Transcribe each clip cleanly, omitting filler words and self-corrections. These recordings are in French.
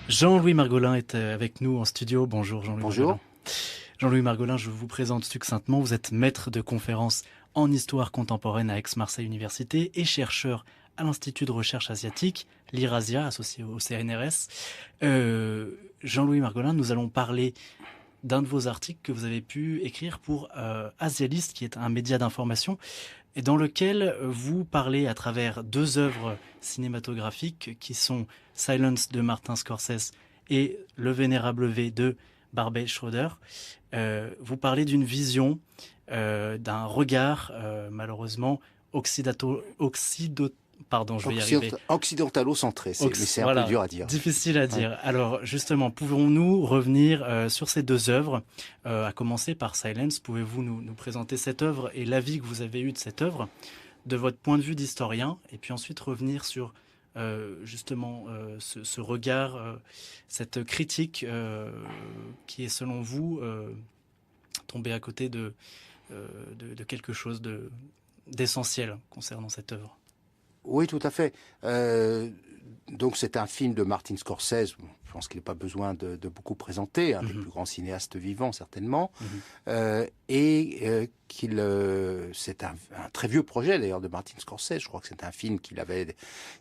Jean-Louis Margolin est avec nous en studio. Bonjour Jean-Louis Margolin. Bonjour. Jean-Louis Margolin, je vous présente succinctement. Vous êtes maître de conférences en histoire contemporaine à Aix-Marseille Université et chercheur à l'Institut de recherche asiatique, l'IRASIA, associé au CNRS. Jean-Louis Margolin, nous allons parler d'un de vos articles que vous avez pu écrire pour Asialist, qui est un média d'information, et dans lequel vous parlez à travers deux œuvres cinématographiques qui sont Silence de Martin Scorsese et Le Vénérable V de Barbet Schroeder. Vous parlez d'une vision, d'un regard malheureusement pardon, je vais y arriver. Occidentalo-centré, mais c'est un peu Voilà, dur à dire. difficile à dire. Ouais. Alors justement, pouvons-nous revenir sur ces deux œuvres, à commencer par Silence. Pouvez-vous nous présenter cette œuvre et l'avis que vous avez eu de cette œuvre, de votre point de vue d'historien, et puis ensuite revenir sur justement ce regard, cette critique qui est selon vous tombée à côté de quelque chose d'essentiel concernant cette œuvre. Oui, tout à fait. Donc c'est un film de Martin Scorsese. Je pense qu'il n'y a pas besoin de beaucoup présenter, un des plus grands cinéastes vivants certainement, c'est un très vieux projet d'ailleurs de Martin Scorsese. Je crois que c'est un film qu'il avait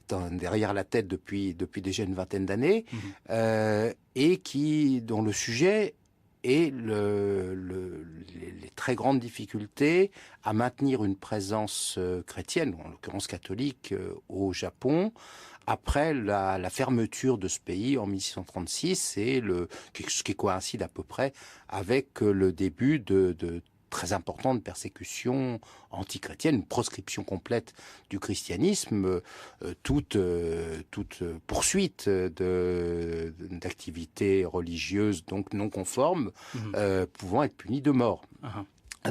derrière la tête depuis déjà une vingtaine d'années, et dont le sujet et les très grandes difficultés à maintenir une présence chrétienne, en l'occurrence catholique, au Japon, après la fermeture de ce pays en 1636, et ce qui coïncide à peu près avec le début de très importante persécution antichrétienne, une proscription complète du christianisme, toute poursuite d'activités religieuses donc non conformes pouvant être punie de mort.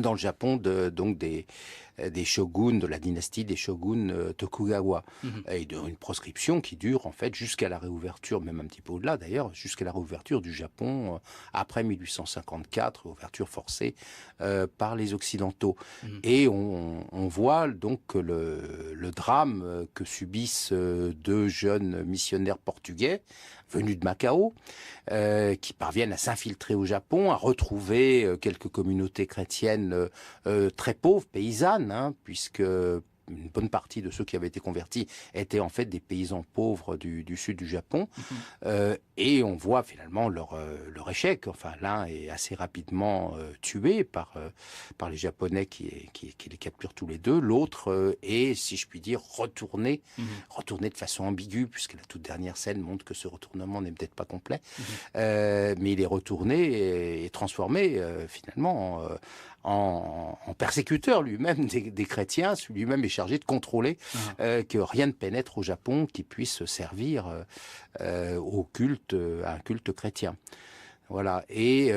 Dans le Japon, donc des shoguns, de la dynastie des shoguns Tokugawa, et une proscription qui dure en fait jusqu'à la réouverture, même un petit peu au-delà d'ailleurs, jusqu'à la réouverture du Japon après 1854, ouverture forcée par les Occidentaux. Et on voit donc que le drame que subissent deux jeunes missionnaires portugais venus de Macao, qui parviennent à s'infiltrer au Japon, à retrouver quelques communautés chrétiennes très pauvres, paysannes, puisque une bonne partie de ceux qui avaient été convertis étaient en fait des paysans pauvres du sud du Japon. Et on voit finalement leur échec. Enfin, l'un est assez rapidement tué par les Japonais qui les capturent tous les deux. L'autre est, si je puis dire, retourné de façon ambiguë, puisque la toute dernière scène montre que ce retournement n'est peut-être pas complet. Mais il est retourné et transformé finalement en persécuteur lui-même des chrétiens. Lui-même est chargé de contrôler que rien ne pénètre au Japon qui puisse servir au culte, à un culte chrétien. Voilà. Et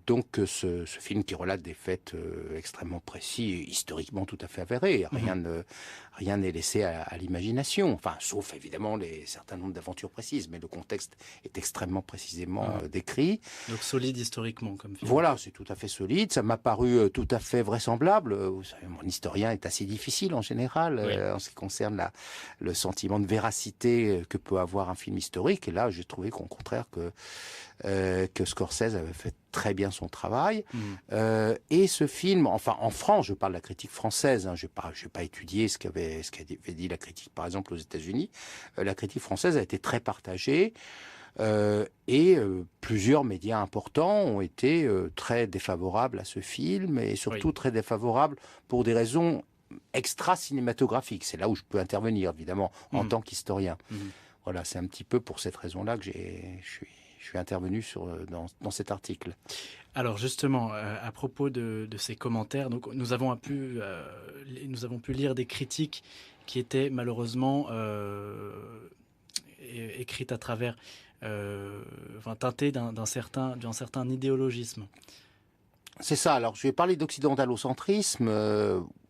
donc ce film qui relate des faits extrêmement précis, historiquement tout à fait avérés, rien n'est laissé à l'imagination. Enfin, sauf évidemment certains nombres d'aventures précises, mais le contexte est extrêmement précisément décrit. Donc solide historiquement comme film. Voilà, c'est tout à fait solide. Ça m'a paru tout à fait vraisemblable. Vous savez, mon historien est assez difficile en général en ce qui concerne le sentiment de véracité que peut avoir un film historique. Et là, j'ai trouvé qu'au contraire que Scorsese avait fait très bien son travail. Et ce film, enfin en France, je parle de la critique française, je n'ai pas étudié ce qu'avait dit la critique par exemple aux États-Unis. La critique française a été très partagée. Et plusieurs médias importants ont été très défavorables à ce film, et surtout très défavorables pour des raisons extra-cinématographiques. C'est là où je peux intervenir, évidemment, en tant qu'historien. Voilà, c'est un petit peu pour cette raison-là que je suis intervenu dans cet article. Alors justement, à propos de ces commentaires, donc nous avons pu lire des critiques qui étaient malheureusement écrites à travers, teintées d'un certain idéologisme. C'est ça. Alors, je vais parler d'occidentalocentrisme,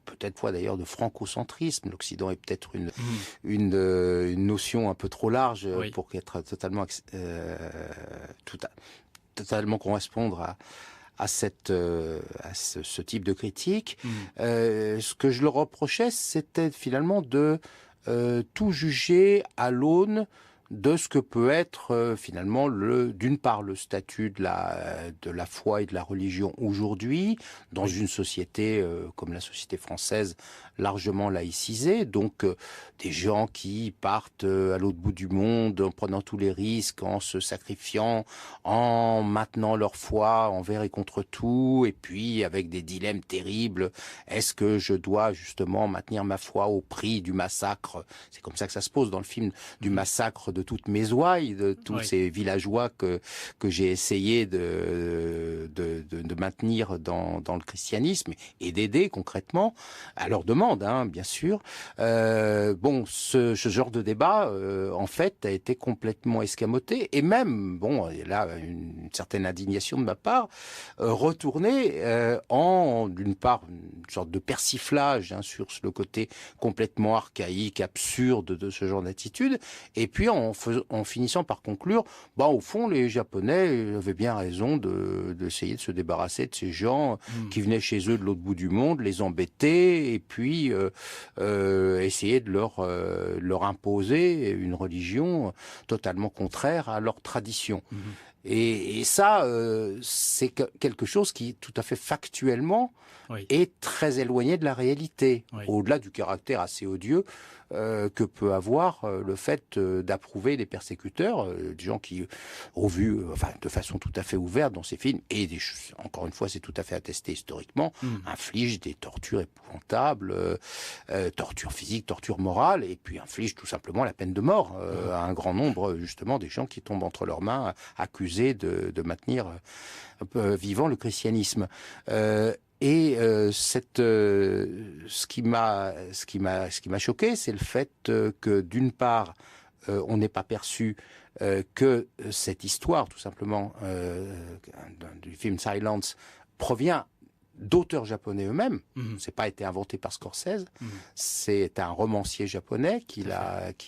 peut-être fois d'ailleurs de francocentrisme. L'Occident est peut-être une notion un peu trop large pour être totalement correspondre à ce type de critique. Ce que je leur reprochais, c'était finalement de tout juger à l'aune de ce que peut être finalement d'une part le statut de la foi et de la religion aujourd'hui dans une société comme la société française largement laïcisée, donc des gens qui partent à l'autre bout du monde en prenant tous les risques, en se sacrifiant, en maintenant leur foi envers et contre tout, et puis avec des dilemmes terribles. Est-ce que je dois justement maintenir ma foi au prix du massacre? C'est comme ça que ça se pose dans le film, du massacre de toutes mes ouailles, de tous ces villageois que j'ai essayé de maintenir dans le christianisme et d'aider concrètement à leur demande, hein, bien sûr. Ce genre de débat, en fait, a été complètement escamoté et même, là, une certaine indignation de ma part, retourné en, d'une part, une sorte de persiflage sur le côté complètement archaïque, absurde de ce genre d'attitude, et puis en finissant par conclure, au fond, les Japonais avaient bien raison d'essayer de se débarrasser de ces gens qui venaient chez eux de l'autre bout du monde, les embêter, et puis essayer de leur imposer une religion totalement contraire à leur tradition. Et ça, c'est quelque chose qui, tout à fait factuellement, est très éloigné de la réalité, au-delà du caractère assez odieux que peut avoir le fait d'approuver des persécuteurs, des gens qui ont vu, de façon tout à fait ouverte dans ces films, et encore une fois, c'est tout à fait attesté historiquement, infligent des tortures épouvantables, torture physique, torture morale, et puis infligent tout simplement la peine de mort à un grand nombre, justement, des gens qui tombent entre leurs mains, accusés de maintenir vivant le christianisme. Ce qui m'a choqué, c'est le fait que d'une part, on n'ait pas perçu que cette histoire, tout simplement, du film Silence, provient d'auteurs japonais eux-mêmes. C'est pas été inventé par Scorsese. C'est un romancier japonais qui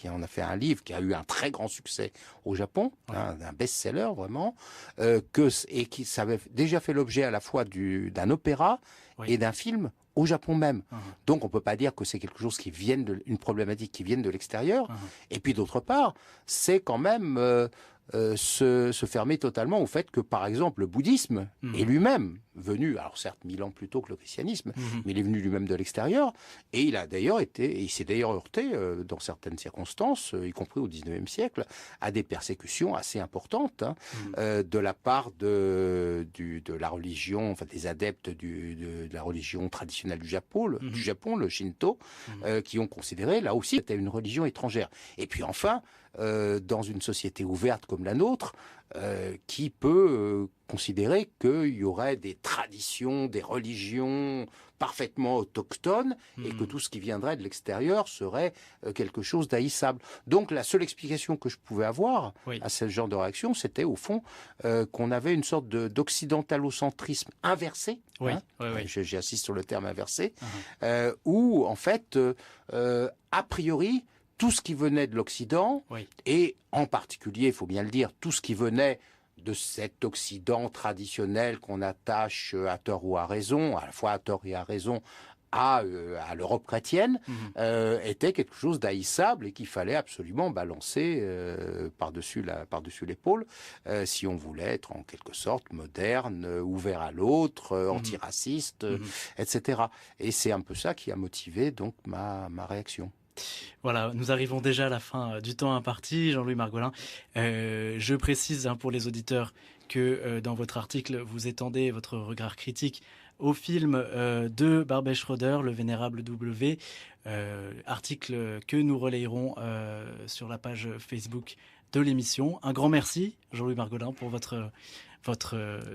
en a fait un livre qui a eu un très grand succès au Japon, un best-seller vraiment, et qui avait déjà fait l'objet à la fois d'un opéra et d'un film au Japon même. Donc on peut pas dire que c'est quelque chose qui vienne une problématique qui vienne de l'extérieur. Et puis d'autre part, c'est quand même se fermer totalement au fait que, par exemple, le bouddhisme est lui-même venu, alors certes 1000 ans plus tôt que le christianisme, mais il est venu lui-même de l'extérieur, et il s'est d'ailleurs heurté dans certaines circonstances, y compris au XIXe siècle, à des persécutions assez importantes de la part de la religion, des adeptes de la religion traditionnelle du Japon, le Shinto, qui ont considéré, là aussi, que c'était une religion étrangère. Et puis enfin, dans une société ouverte comme la nôtre, qui peut considérer qu'il y aurait des traditions, des religions parfaitement autochtones et que tout ce qui viendrait de l'extérieur serait quelque chose d'haïssable. Donc la seule explication que je pouvais avoir à ce genre de réaction, c'était au fond qu'on avait une sorte d'occidentalocentrisme inversé. J'insiste sur le terme inversé, où en fait, a priori, tout ce qui venait de l'Occident, et en particulier, il faut bien le dire, tout ce qui venait de cet Occident traditionnel qu'on attache à tort ou à raison, à la fois à tort et à raison, à l'Europe chrétienne, était quelque chose d'haïssable et qu'il fallait absolument balancer par-dessus l'épaule si on voulait être en quelque sorte moderne, ouvert à l'autre, antiraciste, etc. Et c'est un peu ça qui a motivé donc ma réaction. Voilà, nous arrivons déjà à la fin du temps imparti, Jean-Louis Margolin. Je précise pour les auditeurs que dans votre article, vous étendez votre regard critique au film de Barbet Schroeder, Le Vénérable W, article que nous relayerons sur la page Facebook de l'émission. Un grand merci, Jean-Louis Margolin, pour votre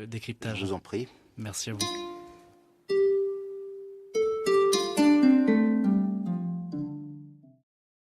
décryptage. Je vous en prie. Merci à vous.